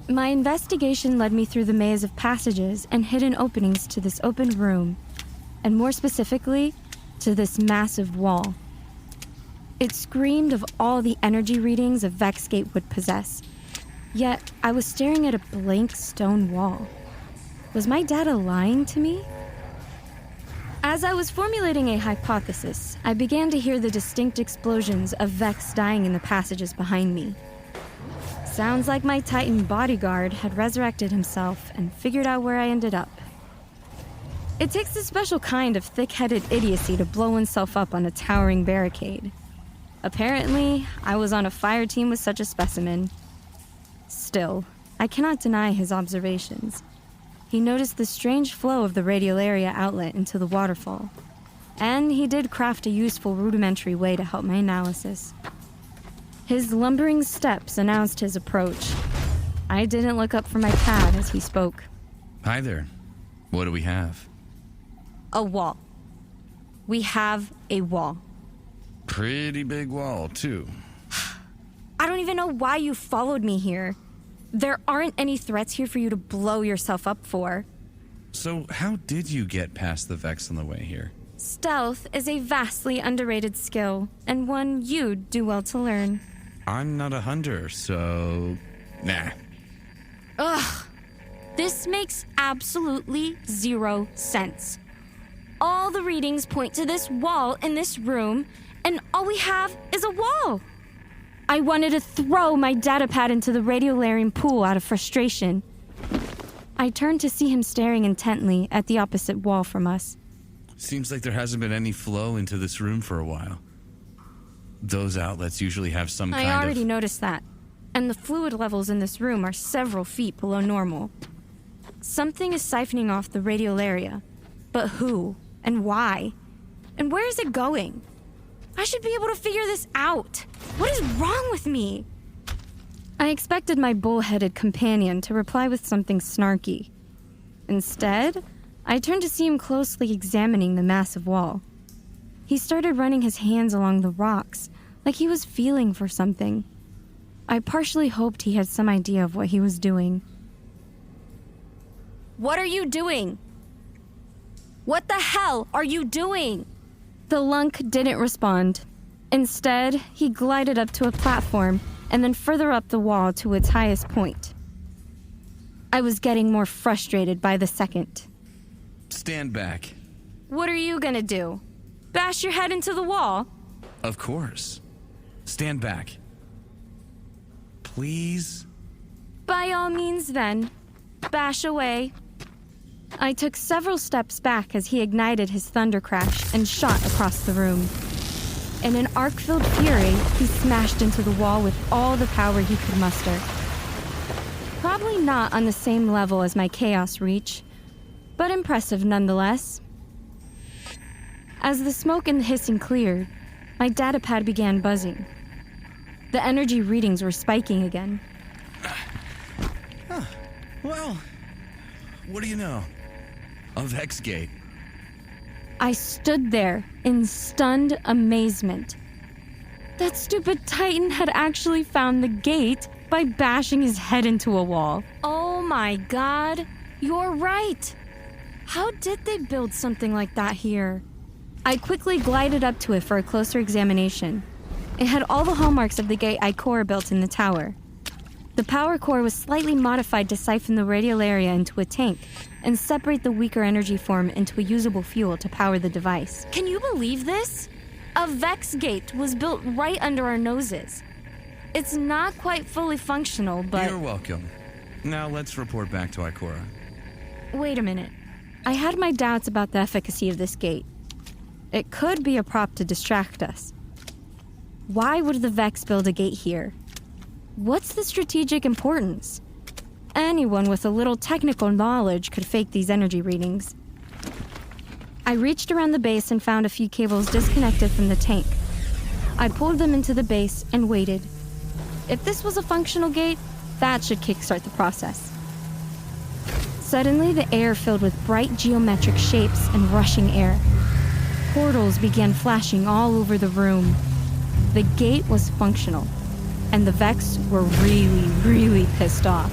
My investigation led me through the maze of passages and hidden openings to this open room, and more specifically, to this massive wall. It screamed of all the energy readings a Vex gate would possess, yet I was staring at a blank stone wall. Was my data lying to me? As I was formulating a hypothesis, I began to hear the distinct explosions of Vex dying in the passages behind me. Sounds like my Titan bodyguard had resurrected himself and figured out where I ended up. It takes a special kind of thick-headed idiocy to blow oneself up on a towering barricade. Apparently, I was on a fire team with such a specimen. Still, I cannot deny his observations. He noticed the strange flow of the radial area outlet into the waterfall, and he did craft a useful rudimentary way to help my analysis. His lumbering steps announced his approach. I didn't look up from my pad as he spoke. Hi there. What do we have? A wall. We have a wall. Pretty big wall, too. I don't even know why you followed me here. There aren't any threats here for you to blow yourself up for. So how did you get past the Vex on the way here? Stealth is a vastly underrated skill, and one you'd do well to learn. I'm not a hunter, so... Nah. Ugh. This makes absolutely zero sense. All the readings point to this wall in this room, and all we have is a wall. I wanted to throw my datapad into the radiolarian pool out of frustration. I turned to see him staring intently at the opposite wall from us. Seems like there hasn't been any flow into this room for a while. Those outlets usually have some kind of... I already noticed that. And the fluid levels in this room are several feet below normal. Something is siphoning off the radial area. But who? And why? And where is it going? I should be able to figure this out. What is wrong with me? I expected my bull-headed companion to reply with something snarky. Instead, I turned to see him closely examining the massive wall. He started running his hands along the rocks, like he was feeling for something. I partially hoped he had some idea of what he was doing. What are you doing? What the hell are you doing? The lunk didn't respond. Instead, he glided up to a platform and then further up the wall to its highest point. I was getting more frustrated by the second. Stand back. What are you gonna do? Bash your head into the wall? Of course. Stand back. Please? By all means, then. Bash away. I took several steps back as he ignited his thunder crash and shot across the room. In an arc-filled fury, he smashed into the wall with all the power he could muster. Probably not on the same level as my chaos reach, but impressive nonetheless. As the smoke and the hissing cleared, my datapad began buzzing. The energy readings were spiking again. Well, what do you know? A Vex gate. I stood there in stunned amazement. That stupid Titan had actually found the gate by bashing his head into a wall. Oh my god, you're right. How did they build something like that here? I quickly glided up to it for a closer examination. It had all the hallmarks of the gate Ikora built in the tower. The power core was slightly modified to siphon the radial area into a tank and separate the weaker energy form into a usable fuel to power the device. Can you believe this? A Vex gate was built right under our noses. It's not quite fully functional, but... You're welcome. Now let's report back to Ikora. Wait a minute. I had my doubts about the efficacy of this gate. It could be a prop to distract us. Why would the Vex build a gate here? What's the strategic importance? Anyone with a little technical knowledge could fake these energy readings. I reached around the base and found a few cables disconnected from the tank. I pulled them into the base and waited. If this was a functional gate, that should kickstart the process. Suddenly, the air filled with bright geometric shapes and rushing air. Portals began flashing all over the room. The gate was functional, and the Vex were really, really pissed off.